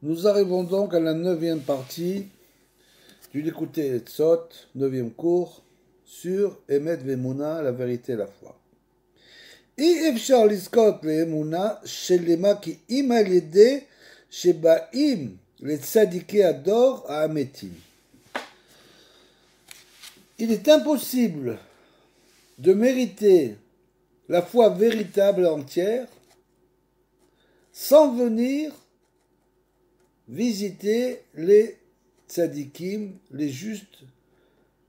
Nous arrivons donc à la 9e partie du Likutei Etzot, 9e cours, sur Emet Ve'emuna, la vérité et la foi. אי אפשר לזכות לאמונה שלמה כי אם על ידי שבאים לצדיקי הדור האמיתים. Il est impossible de mériter la foi véritable entière sans venir visiter les tzadikim, les justes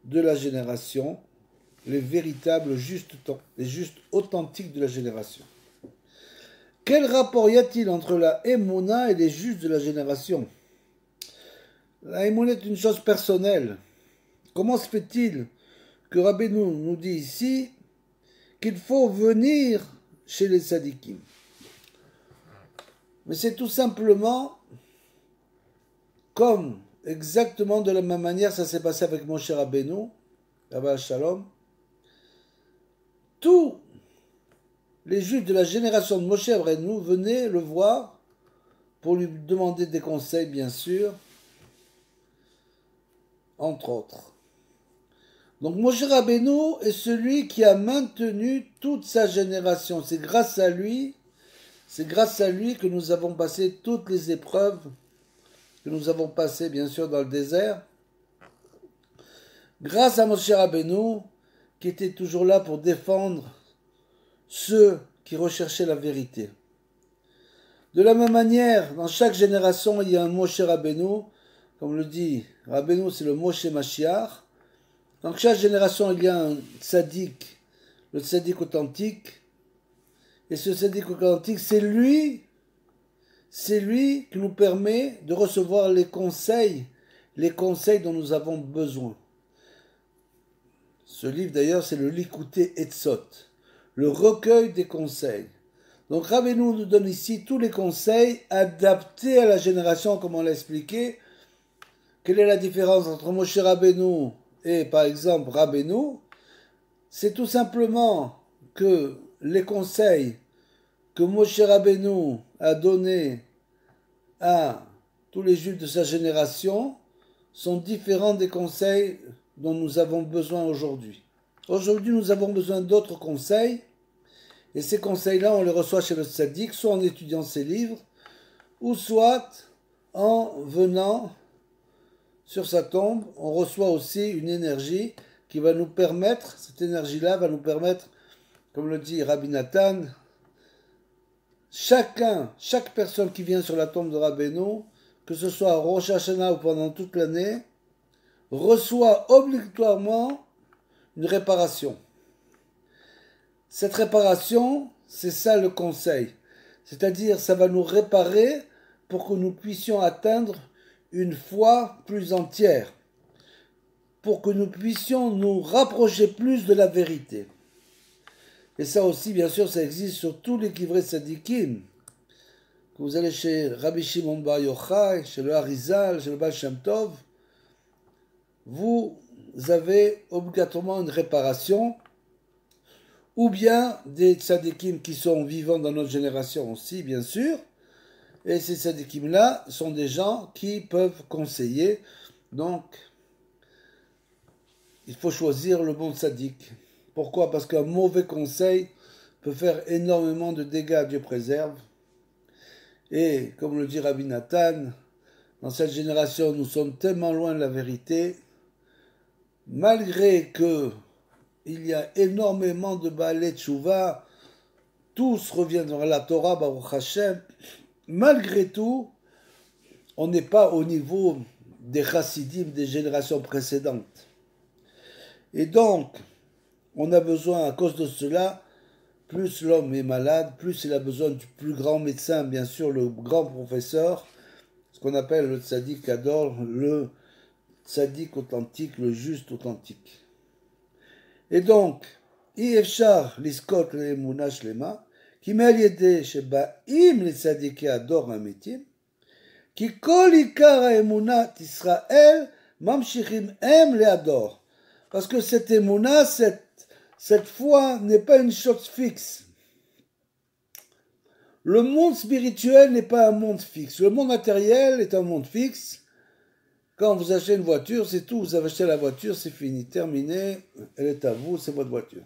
de la génération, les véritables justes, les justes authentiques de la génération. Quel rapport y a-t-il entre la Emouna et les justes de la génération? La Emouna est une chose personnelle. Comment se fait-il que Rabbeinu nous dit ici qu'il faut venir chez les tzadikim? Mais c'est tout simplement comme exactement de la même manière ça s'est passé avec Moshe Rabbeinu, Abba Shalom. Tous les juifs de la génération de Moshe Rabbeinu venaient le voir pour lui demander des conseils, bien sûr, entre autres. Donc Moshe Rabbeinu est celui qui a maintenu toute sa génération. C'est grâce à lui que nous avons passé toutes les épreuves que nous avons passées, bien sûr, dans le désert. Grâce à Moshe Rabbeinu, qui était toujours là pour défendre ceux qui recherchaient la vérité. De la même manière, dans chaque génération, il y a un Moshe Rabbeinu. Comme le dit Rabbeinu, c'est le Moshe Mashiach. Dans chaque génération, il y a un tzaddik, le tzaddik authentique. Et ce tzaddik authentique, c'est lui qui nous permet de recevoir les conseils dont nous avons besoin. Ce livre, d'ailleurs, c'est le Likutei Etzot, le recueil des conseils. Donc Rabbeinu nous donne ici tous les conseils adaptés à la génération, comme on l'a expliqué. Quelle est la différence entre Moshe Rabbeinu et, par exemple, Rabbeinu? C'est tout simplement que les conseils que Moshe Rabbeinu a donnés à tous les juifs de sa génération sont différents des conseils dont nous avons besoin aujourd'hui. Aujourd'hui, nous avons besoin d'autres conseils, et ces conseils-là, on les reçoit chez le tzaddik, soit en étudiant ses livres, ou soit en venant sur sa tombe. On reçoit aussi une énergie qui va nous permettre, cette énergie-là va nous permettre, comme le dit Rabbi Nathan, chaque personne qui vient sur la tombe de Rabbeinu, que ce soit à Rosh Hashanah ou pendant toute l'année, reçoit obligatoirement une réparation. Cette réparation, c'est ça le conseil. C'est-à-dire, ça va nous réparer pour que nous puissions atteindre une foi plus entière, pour que nous puissions nous rapprocher plus de la vérité. Et ça aussi, bien sûr, ça existe sur tous les livrets tzadikim. Que vous allez chez Rabbi Shimon Bar Yochai, chez le Harizal, chez le Baal Shem Tov, vous avez obligatoirement une réparation, ou bien des tzadikim qui sont vivants dans notre génération aussi, bien sûr, et ces tzadikim-là sont des gens qui peuvent conseiller, donc il faut choisir le bon tzadik. Pourquoi? Parce qu'un mauvais conseil peut faire énormément de dégâts, Dieu préserve. Et comme le dit Rabbi Nathan, dans cette génération, nous sommes tellement loin de la vérité, malgré que il y a énormément de Baalei Teshuvah, tous reviennent vers la Torah, Baruch Hashem, malgré tout, on n'est pas au niveau des chassidim des générations précédentes. Et donc, on a besoin, à cause de cela, plus l'homme est malade, plus il a besoin du plus grand médecin, bien sûr, le grand professeur, ce qu'on appelle le tzaddik ador, le tzaddik authentique, le juste authentique. Et donc, אי אפשר לזכות לאמונה שלמה, כי מעל ידי שבאים לצדיקי הדור האמיתים, כי כל עיקר האמונת ישראל ממשיכים הם להדור. Parce que cette émouna, cette foi n'est pas une chose fixe. Le monde spirituel n'est pas un monde fixe. Le monde matériel est un monde fixe. Quand vous achetez une voiture, c'est tout. Vous avez acheté la voiture, c'est fini, terminé. Elle est à vous, c'est votre voiture.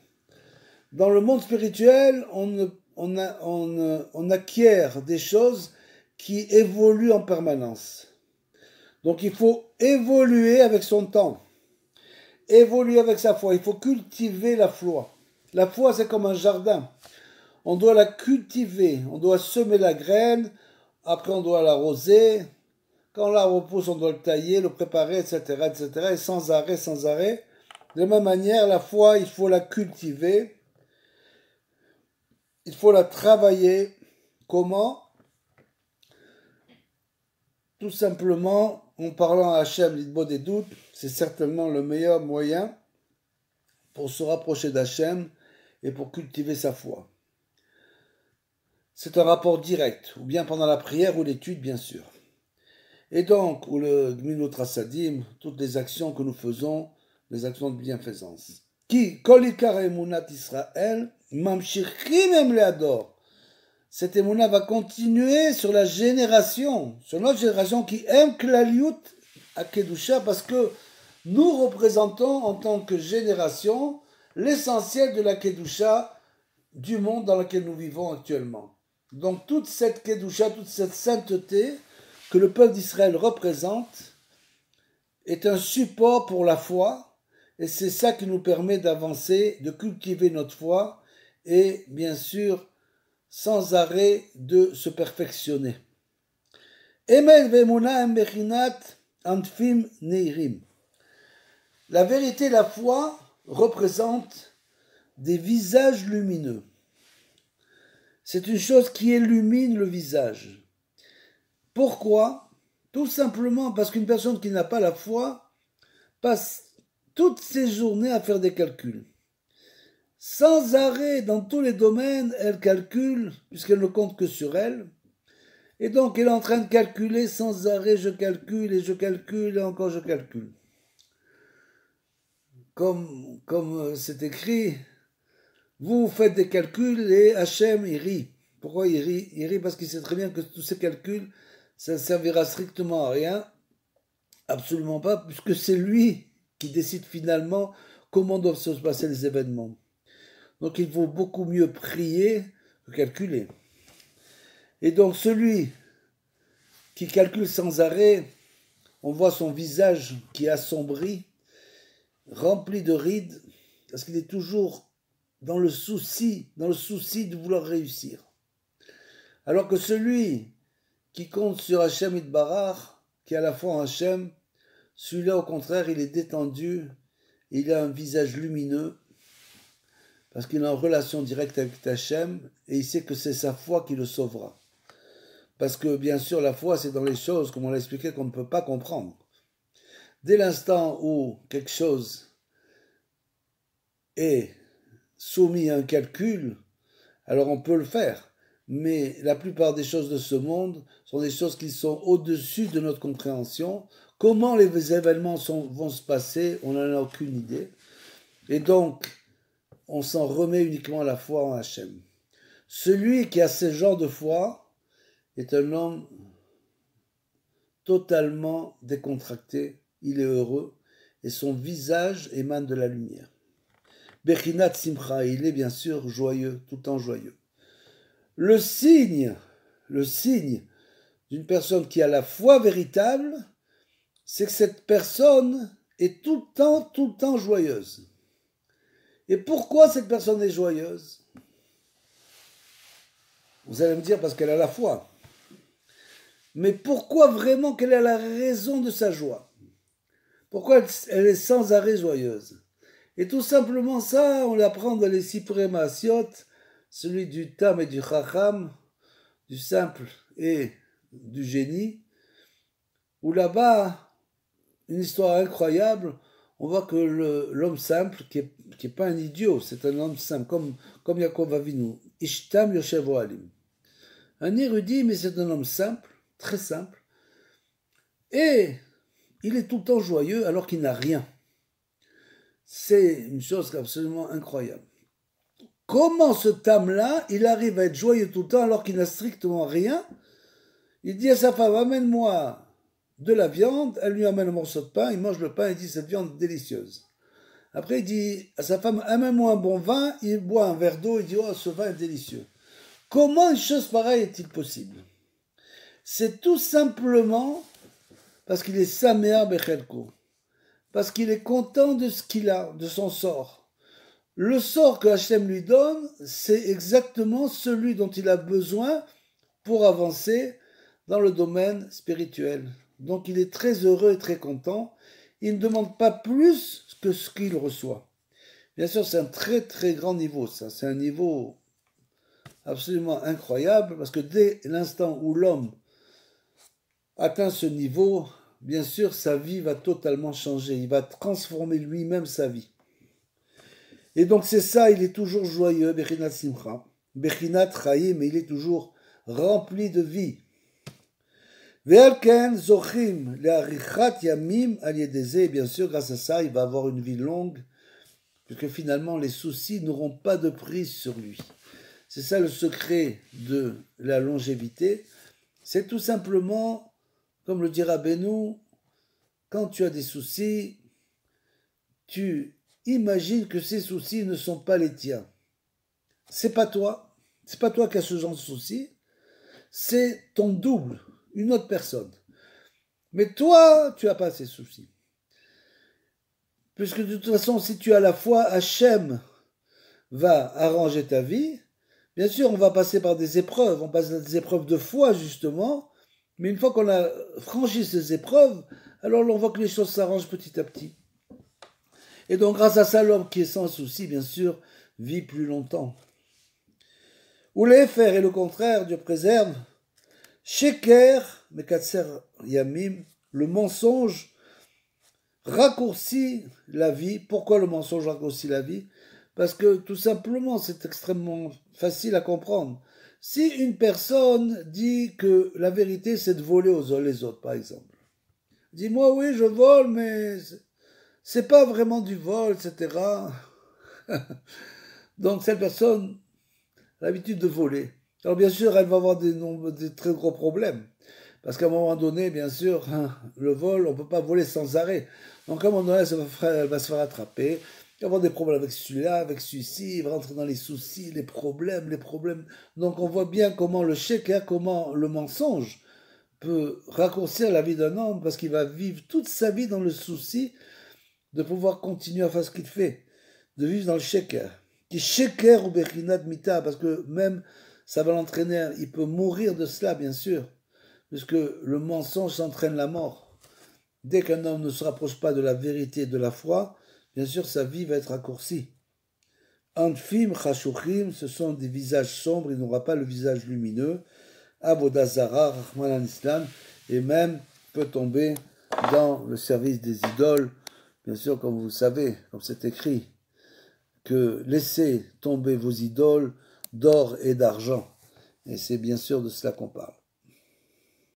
Dans le monde spirituel, on acquiert des choses qui évoluent en permanence. Donc il faut évoluer avec son temps. Évoluer avec sa foi. Il faut cultiver la foi. La foi, c'est comme un jardin. On doit la cultiver. On doit semer la graine. Après, on doit l'arroser. Quand l'arbre pousse, on doit le tailler, le préparer, etc., etc. Et sans arrêt, sans arrêt. De la même manière, la foi, il faut la cultiver. Il faut la travailler. Comment? Tout simplement en parlant à Hachem, l'idbo des doutes. C'est certainement le meilleur moyen pour se rapprocher d'Hachem et pour cultiver sa foi. C'est un rapport direct, ou bien pendant la prière ou l'étude, bien sûr. Et donc, ou le Gmilut Rasadim, toutes les actions que nous faisons, les actions de bienfaisance. Qui, Kol Ikar Emunat Israël, Mamshichim Em Leador. Cette émouna va continuer sur la génération, sur notre génération qui aime Klaliut à Kedusha, parce que nous représentons en tant que génération l'essentiel de la Kedusha du monde dans lequel nous vivons actuellement. Donc toute cette Kedusha, toute cette sainteté que le peuple d'Israël représente est un support pour la foi, et c'est ça qui nous permet d'avancer, de cultiver notre foi, et bien sûr, sans arrêt de se perfectionner. La vérité, la foi représente des visages lumineux. C'est une chose qui illumine le visage. Pourquoi? Tout simplement parce qu'une personne qui n'a pas la foi passe toutes ses journées à faire des calculs. Sans arrêt, dans tous les domaines, elle calcule, puisqu'elle ne compte que sur elle. Et donc, elle est en train de calculer sans arrêt, je calcule, et encore je calcule. Comme c'est écrit, vous faites des calculs et Hachem, il rit. Pourquoi il rit? Il rit parce qu'il sait très bien que tous ces calculs, ça ne servira strictement à rien. Absolument pas, puisque c'est lui qui décide finalement comment doivent se passer les événements. Donc il vaut beaucoup mieux prier que calculer. Et donc celui qui calcule sans arrêt, on voit son visage qui est assombri, rempli de rides, parce qu'il est toujours dans le souci de vouloir réussir. Alors que celui qui compte sur Hachem Itbarach, qui a la foi en Hachem, celui-là au contraire, il est détendu, il a un visage lumineux, parce qu'il est en relation directe avec Hachem, et il sait que c'est sa foi qui le sauvera. Parce que, bien sûr, la foi, c'est dans les choses, comme on l'a expliqué, qu'on ne peut pas comprendre. Dès l'instant où quelque chose est soumis à un calcul, alors on peut le faire. Mais la plupart des choses de ce monde sont des choses qui sont au-dessus de notre compréhension. Comment les événements vont se passer, on n'en a aucune idée. Et donc, on s'en remet uniquement à la foi en Hachem. Celui qui a ce genre de foi est un homme totalement décontracté, il est heureux, et son visage émane de la lumière. Bechinat Simcha, il est bien sûr joyeux, tout le temps joyeux. Le signe d'une personne qui a la foi véritable, c'est que cette personne est tout le temps joyeuse. Et pourquoi cette personne est joyeuse? Vous allez me dire parce qu'elle a la foi. Mais pourquoi vraiment quelle est la raison de sa joie? Pourquoi elle est sans arrêt joyeuse? Et tout simplement ça, on l'apprend dans les Sipurei Maasiot, celui du Tam et du Chacham, du simple et du génie, où là-bas, une histoire incroyable, on voit que l'homme simple, qui est pas un idiot, c'est un homme simple, comme Yaakov Avinu, Ishtam Yoshev Ohalim. Un érudit, mais c'est un homme simple, très simple, et il est tout le temps joyeux alors qu'il n'a rien. C'est une chose absolument incroyable. Comment ce tam-là, il arrive à être joyeux tout le temps alors qu'il n'a strictement rien? Il dit à sa femme, amène-moi de la viande, elle lui amène un morceau de pain, il mange le pain et dit, cette viande est délicieuse. Après, il dit à sa femme, amène-moi un bon vin, il boit un verre d'eau, il dit, oh, ce vin est délicieux. Comment une chose pareille est-il possible? C'est tout simplement parce qu'il est Saméa Bechelko, parce qu'il est content de ce qu'il a, de son sort. Le sort que Hachem lui donne, c'est exactement celui dont il a besoin pour avancer dans le domaine spirituel. Donc il est très heureux et très content. Il ne demande pas plus que ce qu'il reçoit. Bien sûr, c'est un très très grand niveau, ça. C'est un niveau absolument incroyable, parce que dès l'instant où l'homme atteint ce niveau, bien sûr, sa vie va totalement changer. Il va transformer lui-même sa vie. Et donc c'est ça, il est toujours joyeux, Bechinat Simcha, Bechinat Chaim, mais il est toujours rempli de vie. Ve'alken zochim le'arichat yamim al yedeze, bien sûr, grâce à ça, il va avoir une vie longue, puisque finalement les soucis n'auront pas de prise sur lui. C'est ça le secret de la longévité. C'est tout simplement, comme le dira Benoît, quand tu as des soucis, tu imagines que ces soucis ne sont pas les tiens. C'est pas toi qui as ce genre de soucis, c'est ton double, une autre personne. Mais toi, tu n'as pas ces soucis. Puisque de toute façon, si tu as la foi, Hachem va arranger ta vie. Bien sûr, on va passer par des épreuves, on passe par des épreuves de foi, justement, mais une fois qu'on a franchi ces épreuves, alors on voit que les choses s'arrangent petit à petit. Et donc, grâce à ça, l'homme qui est sans souci, bien sûr, vit plus longtemps. Ou les faire, et le contraire, Dieu préserve. Sheker, Mekatser Yamim, le mensonge raccourcit la vie. Pourquoi le mensonge raccourcit la vie? Parce que tout simplement, c'est extrêmement facile à comprendre. Si une personne dit que la vérité, c'est de voler les autres, par exemple. Dis-moi, oui, je vole, mais c'est pas vraiment du vol, etc. Donc, cette personne a l'habitude de voler. Alors, bien sûr, elle va avoir des très gros problèmes. Parce qu'à un moment donné, bien sûr, le vol, on ne peut pas voler sans arrêt. Donc, à un moment donné, elle va se faire attraper. Il va avoir des problèmes avec celui-là, avec celui-ci. Il va rentrer dans les soucis, les problèmes. Donc, on voit bien comment le sheker, comment le mensonge peut raccourcir la vie d'un homme, parce qu'il va vivre toute sa vie dans le souci de pouvoir continuer à faire ce qu'il fait, de vivre dans le sheker. Qui sheker ou bechinat mita, parce que même ça va l'entraîner, il peut mourir de cela, bien sûr, puisque le mensonge entraîne la mort. Dès qu'un homme ne se rapproche pas de la vérité et de la foi, bien sûr, sa vie va être raccourcie. Anfim, chashuchim, ce sont des visages sombres, il n'aura pas le visage lumineux. Avodazara, Rahman al-Islam, et même peut tomber dans le service des idoles. Bien sûr, comme vous le savez, comme c'est écrit, que laissez tomber vos idoles d'or et d'argent. Et c'est bien sûr de cela qu'on parle.